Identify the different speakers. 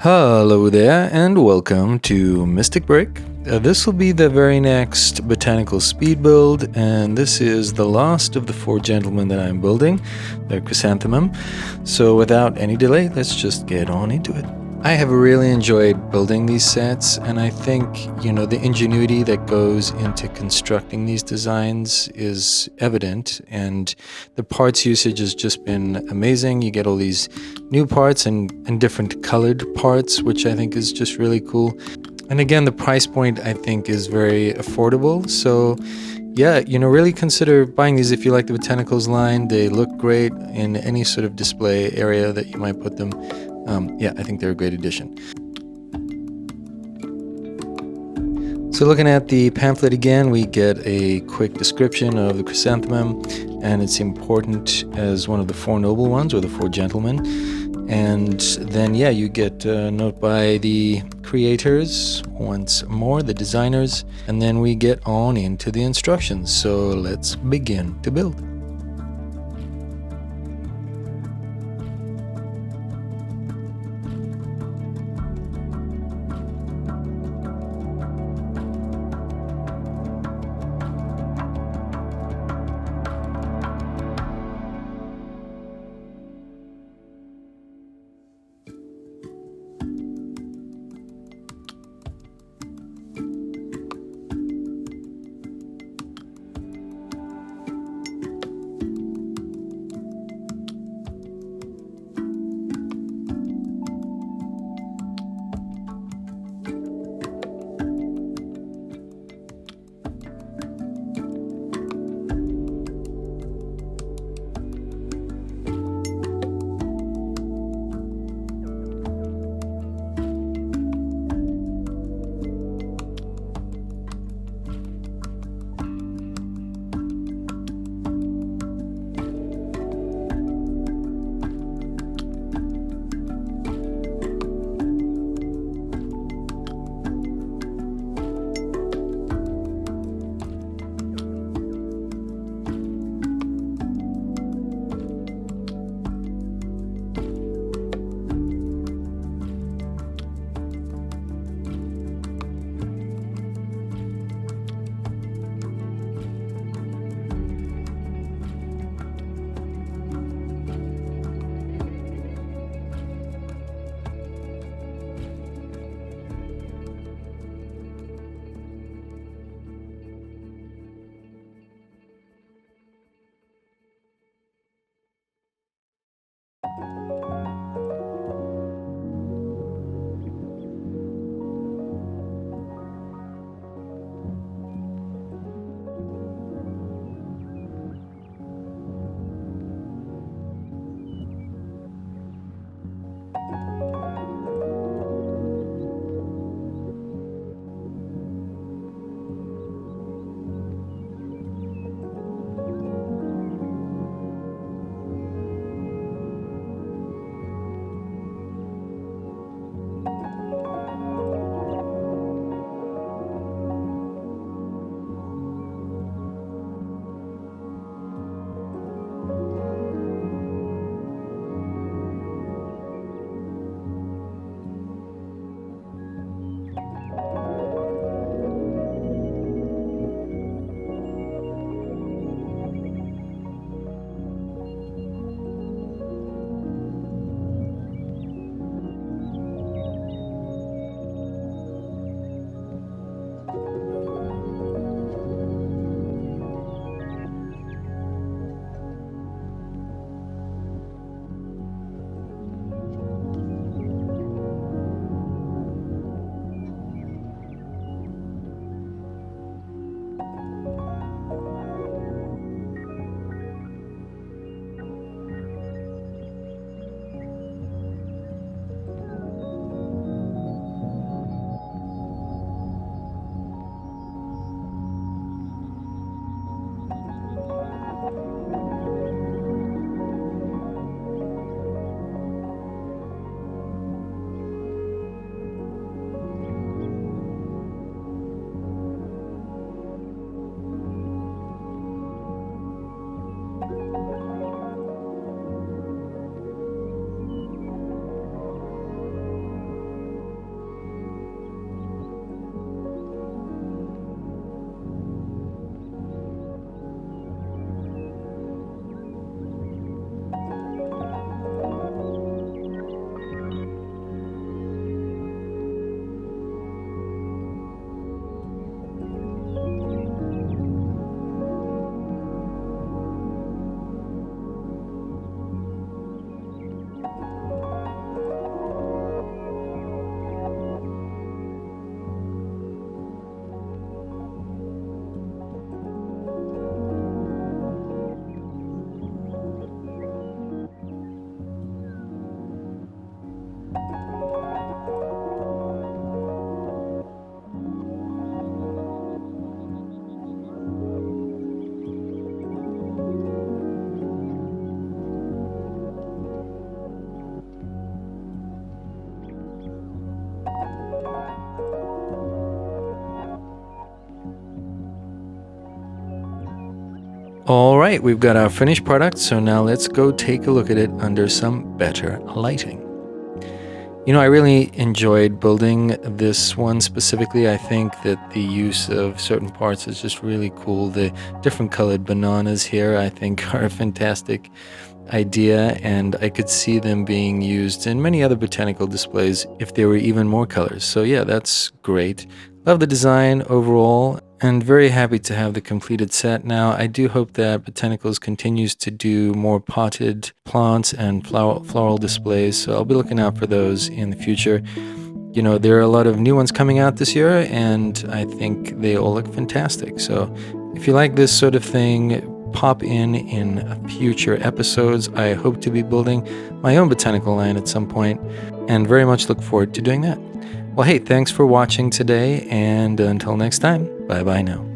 Speaker 1: Hello there, and welcome to Mystic Break. This will be the very next botanical speed build, and this is the last of the four gentlemen that I'm building, the Chrysanthemum. So without any delay, let's just get on into it. I have really enjoyed building these sets, and I think, the ingenuity that goes into constructing these designs is evident, and the parts usage has just been amazing. You get all these new parts and different colored parts, which I think is just really cool. And again, the price point I think is very affordable. So yeah, really consider buying these if you like the Botanicals line. They look great in any sort of display area that you might put them. Yeah, I think they're a great addition. So looking at the pamphlet again, we get a quick description of the chrysanthemum, and it's important as one of the four noble ones, or the four gentlemen. And then, yeah, you get a note by the creators, once more, the designers, and then we get on into the instructions. So let's begin to build. All right, we've got our finished product, so now let's go take a look at it under some better lighting. You know, I really enjoyed building this one specifically. I think that the use of certain parts is just really cool. The different colored bananas here, I think, are a fantastic idea, and I could see them being used in many other botanical displays if there were even more colors. So yeah, that's great. Love the design overall, and very happy to have the completed set now. I do hope that Botanicals continues to do more potted plants and floral displays, so I'll be looking out for those in the future. You know, there are a lot of new ones coming out this year, and I think they all look fantastic. So if you like this sort of thing, pop in future episodes. I hope to be building my own botanical line at some point, and very much look forward to doing that. Well, hey, thanks for watching today, and until next time, bye-bye now.